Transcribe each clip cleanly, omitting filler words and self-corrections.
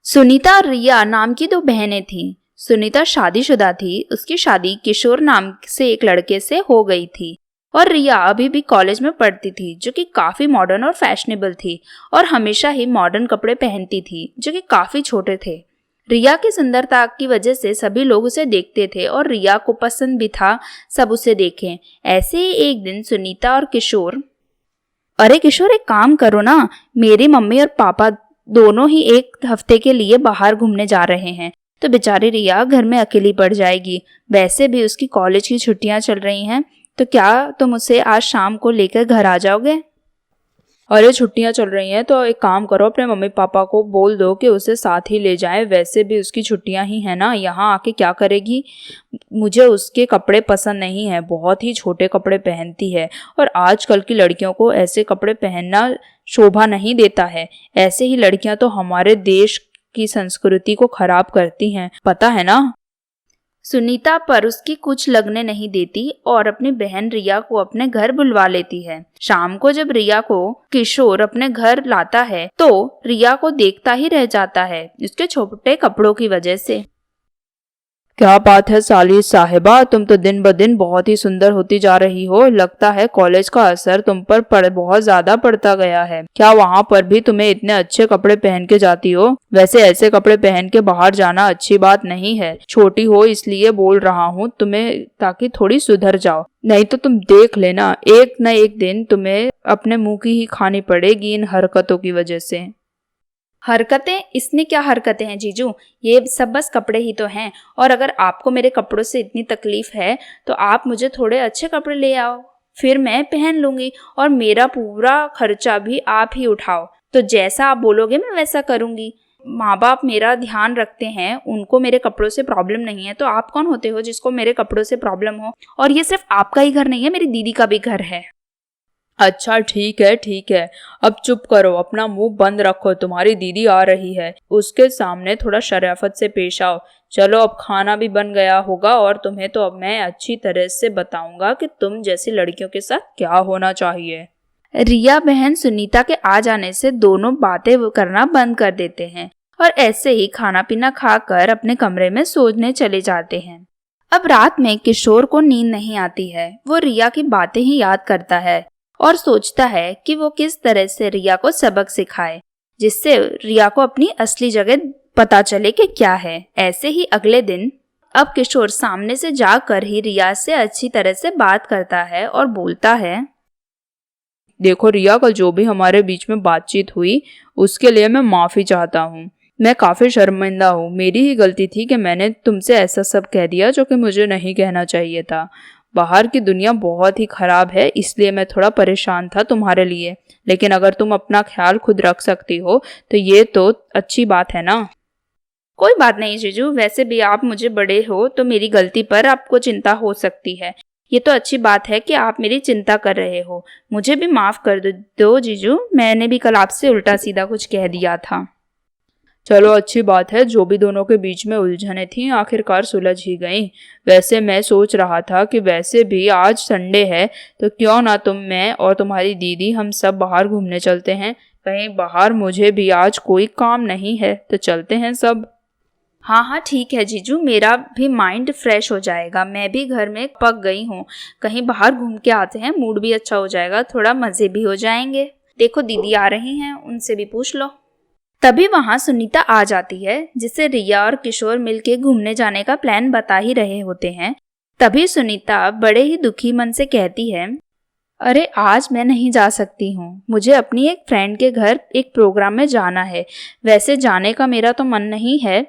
सुनीता और रिया नाम की दो बहनें थीं। सुनीता शादीशुदा थी। उसकी शादी किशोर नाम से एक लड़के से हो गई थी और रिया अभी भी कॉलेज में पढ़ती थी, जो कि काफी मॉडर्न और फैशनेबल थी और हमेशा ही मॉडर्न कपड़े पहनती थी, जो कि काफी छोटे थे। रिया की सुंदरता की वजह से सभी लोग उसे देखते थे और रिया को पसंद भी था सब उसे देखें। ऐसे ही एक दिन सुनीता और किशोर, अरे किशोर एक काम करो ना, मेरी मम्मी और पापा दोनों ही एक हफ्ते के लिए बाहर घूमने जा रहे हैं, तो बेचारी रिया घर में अकेली पड़ जाएगी। वैसे भी उसकी कॉलेज की छुट्टियां चल रही हैं, तो क्या तुम उसे आज शाम को लेकर घर आ जाओगे? अरे छुट्टियां चल रही हैं तो एक काम करो, अपने मम्मी पापा को बोल दो कि उसे साथ ही ले जाएं। वैसे भी उसकी छुट्टियां ही हैं ना, यहाँ आके क्या करेगी। मुझे उसके कपड़े पसंद नहीं है, बहुत ही छोटे कपड़े पहनती है और आजकल की लड़कियों को ऐसे कपड़े पहनना शोभा नहीं देता है। ऐसे ही लड़कियां तो हमारे देश की संस्कृति को खराब करती हैं, पता है ना। सुनीता पर उसकी कुछ लगने नहीं देती और अपनी बहन रिया को अपने घर बुलवा लेती है। शाम को जब रिया को किशोर अपने घर लाता है तो रिया को देखता ही रह जाता है उसके छोटे कपड़ों की वजह से। क्या बात है साली साहिबा, तुम तो दिन ब दिन बहुत ही सुंदर होती जा रही हो। लगता है कॉलेज का असर तुम पर बहुत ज्यादा पड़ता गया है। क्या वहाँ पर भी तुम्हें इतने अच्छे कपड़े पहन के जाती हो? वैसे ऐसे कपड़े पहन के बाहर जाना अच्छी बात नहीं है। छोटी हो इसलिए बोल रहा हूँ तुम्हें, ताकि थोड़ी सुधर जाओ, नहीं तो तुम देख लेना एक न एक दिन तुम्हें अपने मुंह की ही खानी पड़ेगी इन हरकतों की वजह से। हरकतें? इसमें क्या हरकतें हैं जीजू, ये सब बस कपड़े ही तो हैं। और अगर आपको मेरे कपड़ों से इतनी तकलीफ है तो आप मुझे थोड़े अच्छे कपड़े ले आओ, फिर मैं पहन लूंगी और मेरा पूरा खर्चा भी आप ही उठाओ। तो जैसा आप बोलोगे मैं वैसा करूंगी। माँ बाप मेरा ध्यान रखते हैं, उनको मेरे कपड़ों से प्रॉब्लम नहीं है, तो आप कौन होते हो जिसको मेरे कपड़ों से प्रॉब्लम हो? और ये सिर्फ आपका ही घर नहीं है, मेरी दीदी का भी घर है। अच्छा ठीक है, अब चुप करो, अपना मुंह बंद रखो। तुम्हारी दीदी आ रही है, उसके सामने थोड़ा शराफत से पेश आओ। चलो अब खाना भी बन गया होगा और तुम्हें तो अब मैं अच्छी तरह से बताऊंगा कि तुम जैसी लड़कियों के साथ क्या होना चाहिए। रिया बहन सुनीता के आ जाने से दोनों बातें करना बंद कर देते हैं और ऐसे ही खाना पीना खाकर अपने कमरे में सोने चले जाते हैं। अब रात में किशोर को नींद नहीं आती है। वो रिया की बातें ही याद करता है और सोचता है कि वो किस तरह से रिया को सबक सिखाए, जिससे रिया को अपनी असली जगह पता चले कि क्या है। ऐसे ही अगले दिन अब किशोर सामने से जाकर ही रिया से अच्छी तरह से बात करता है और बोलता है, देखो रिया, कल जो भी हमारे बीच में बातचीत हुई उसके लिए मैं माफी चाहता हूँ। मैं काफी शर्मिंदा हूँ, मेरी ही गलती थी कि मैंने तुमसे ऐसा सब कह दिया जो कि मुझे नहीं कहना चाहिए था। बाहर की दुनिया बहुत ही खराब है, इसलिए मैं थोड़ा परेशान था तुम्हारे लिए, लेकिन अगर तुम अपना ख्याल खुद रख सकती हो तो ये तो अच्छी बात है ना। कोई बात नहीं जीजू, वैसे भी आप मुझे बड़े हो तो मेरी गलती पर आपको चिंता हो सकती है। ये तो अच्छी बात है कि आप मेरी चिंता कर रहे हो। मुझे भी माफ कर दो जीजू, मैंने भी कल आपसे उल्टा सीधा कुछ कह दिया था। चलो अच्छी बात है, जो भी दोनों के बीच में उलझने थी आखिरकार सुलझ ही गई। वैसे मैं सोच रहा था कि वैसे भी आज संडे है तो क्यों ना मैं और तुम्हारी दीदी हम सब बाहर घूमने चलते हैं कहीं बाहर। मुझे भी आज कोई काम नहीं है तो चलते हैं सब। हाँ ठीक है जीजू, मेरा भी माइंड फ्रेश हो जाएगा। मैं भी घर में पक गई हूँ, कहीं बाहर घूम के आते हैं, मूड भी अच्छा हो जाएगा, थोड़ा मजे भी हो जाएंगे। देखो दीदी आ रही हैं, उनसे भी पूछ लो। तभी वहां सुनीता आ जाती है, जिसे रिया और किशोर मिलके घूमने जाने का प्लान बता ही रहे होते हैं। तभी सुनीता बड़े ही दुखी मन से कहती है, अरे आज मैं नहीं जा सकती हूँ, मुझे अपनी एक फ्रेंड के घर एक प्रोग्राम में जाना है। वैसे जाने का मेरा तो मन नहीं है,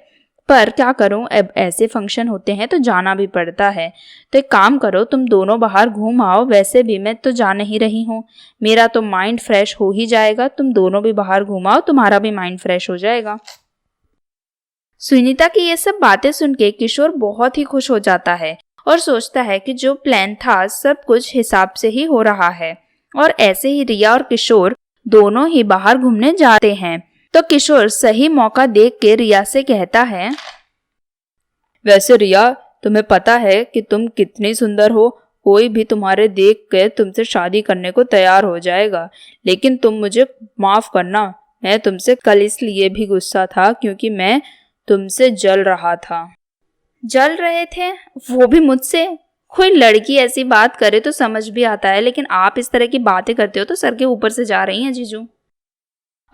पर क्या करूं, अब ऐसे फंक्शन होते हैं तो जाना भी पड़ता है। तो एक काम करो, तुम दोनों बाहर घूम आओ। वैसे भी मैं तो जा नहीं रही हूँ, मेरा तो माइंड फ्रेश हो ही जाएगा। तुम दोनों भी बाहर घूम आओ, तुम्हारा भी माइंड फ्रेश हो जाएगा। सुनीता की ये सब बातें सुन के किशोर बहुत ही खुश हो जाता है और सोचता है कि जो प्लान था सब कुछ हिसाब से ही हो रहा है। और ऐसे ही रिया और किशोर दोनों ही बाहर घूमने जाते हैं। तो किशोर सही मौका देख के रिया से कहता है, वैसे रिया, तुम्हें पता है कि तुम कितनी सुंदर हो। कोई भी तुम्हारे देख के तुमसे शादी करने को तैयार हो जाएगा, लेकिन तुम मुझे माफ करना, मैं तुमसे कल इसलिए भी गुस्सा था क्योंकि मैं तुमसे जल रहा था। जल रहे थे? वो भी मुझसे? कोई लड़की ऐसी बात करे तो समझ भी आता है, लेकिन आप इस तरह की बातें करते हो तो सर के ऊपर से जा रही हैं जीजू।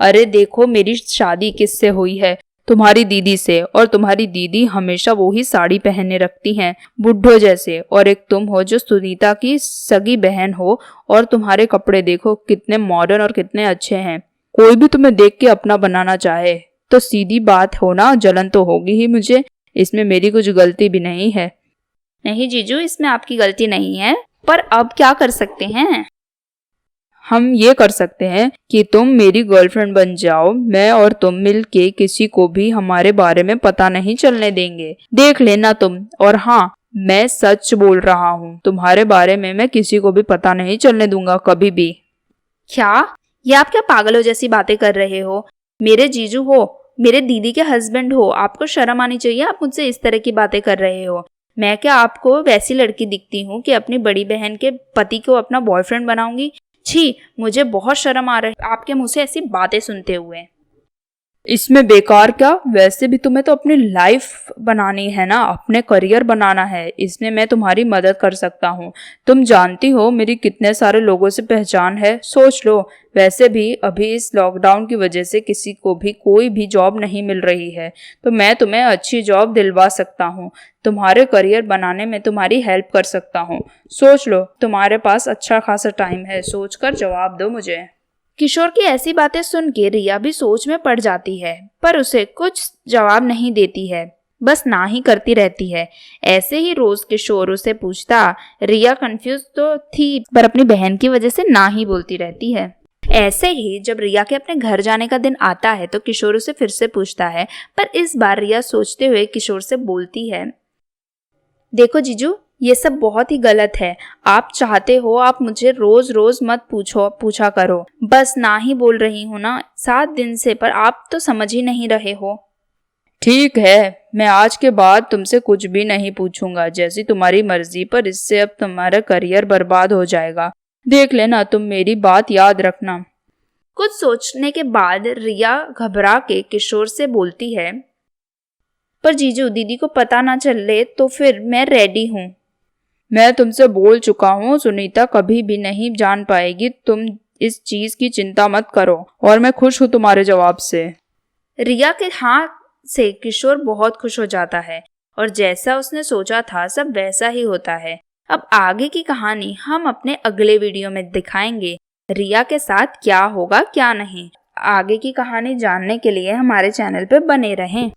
अरे देखो, मेरी शादी किससे हुई है? तुम्हारी दीदी से, और तुम्हारी दीदी हमेशा वो ही साड़ी पहने रखती हैं, बुड्ढो जैसे। और एक तुम हो जो सुनीता की सगी बहन हो, और तुम्हारे कपड़े देखो कितने मॉडर्न और कितने अच्छे हैं। कोई भी तुम्हें देख के अपना बनाना चाहे तो सीधी बात हो ना, जलन तो होगी ही मुझे। इसमें मेरी कुछ गलती भी नहीं है। नहीं जीजू, इसमें आपकी गलती नहीं है, पर अब क्या कर सकते हैं? हम ये कर सकते हैं कि तुम मेरी गर्लफ्रेंड बन जाओ। मैं और तुम मिलके किसी को भी हमारे बारे में पता नहीं चलने देंगे, देख लेना तुम। और हाँ, मैं सच बोल रहा हूँ, तुम्हारे बारे में मैं किसी को भी पता नहीं चलने दूंगा कभी भी। क्या? ये आप क्या पागलों जैसी बातें कर रहे हो? मेरे जीजू हो, मेरे दीदी के हस्बैंड हो, आपको शर्म आनी चाहिए। आप मुझसे इस तरह की बातें कर रहे हो। मैं क्या आपको वैसी लड़की दिखती हूँ कि अपनी बड़ी बहन के पति को अपना बॉयफ्रेंड बनाऊंगी? छी, मुझे बहुत शर्म आ रही है आपके मुंह से ऐसी बातें सुनते हुए। इसमें बेकार क्या? वैसे भी तुम्हें तो अपनी लाइफ बनानी है ना, अपने करियर बनाना है। इसमें मैं तुम्हारी मदद कर सकता हूँ। तुम जानती हो मेरी कितने सारे लोगों से पहचान है, सोच लो। वैसे भी अभी इस लॉकडाउन की वजह से किसी को भी कोई भी जॉब नहीं मिल रही है, तो मैं तुम्हें अच्छी जॉब दिलवा सकता हूँ। तुम्हारे करियर बनाने में तुम्हारी हेल्प कर सकता हूँ। सोच लो, तुम्हारे पास अच्छा खासा टाइम है, सोचकर जवाब दो मुझे। किशोर की ऐसी बातें सुन के रिया भी सोच में पड़ जाती है, पर उसे कुछ जवाब नहीं देती है, बस ना ही करती रहती है। ऐसे ही रोज किशोर उसे पूछता। रिया कंफ्यूज तो थी, पर अपनी बहन की वजह से ना ही बोलती रहती है। ऐसे ही जब रिया के अपने घर जाने का दिन आता है तो किशोर उसे फिर से पूछता है, पर इस बार रिया सोचते हुए किशोर से बोलती है, देखो जीजू, ये सब बहुत ही गलत है। आप चाहते हो आप मुझे रोज रोज मत पूछा करो, बस ना ही बोल रही हूँ ना 7 दिन से, पर आप तो समझ ही नहीं रहे हो। ठीक है, मैं आज के बाद तुमसे कुछ भी नहीं पूछूंगा, जैसी तुम्हारी मर्जी, पर इससे अब तुम्हारा करियर बर्बाद हो जाएगा। देख लेना, तुम मेरी बात याद रखना। कुछ सोचने के बाद रिया घबरा के किशोर से बोलती है, पर जीजू दीदी को पता ना चले तो फिर मैं रेडी हूँ। मैं तुमसे बोल चुका हूँ, सुनीता कभी भी नहीं जान पाएगी। तुम इस चीज की चिंता मत करो, और मैं खुश हूँ तुम्हारे जवाब से। रिया के हाँ से किशोर बहुत खुश हो जाता है, और जैसा उसने सोचा था सब वैसा ही होता है। अब आगे की कहानी हम अपने अगले वीडियो में दिखाएंगे। रिया के साथ क्या होगा क्या नहीं। आगे की कहानी जानने के लिए हमारे चैनल पर बने रहें।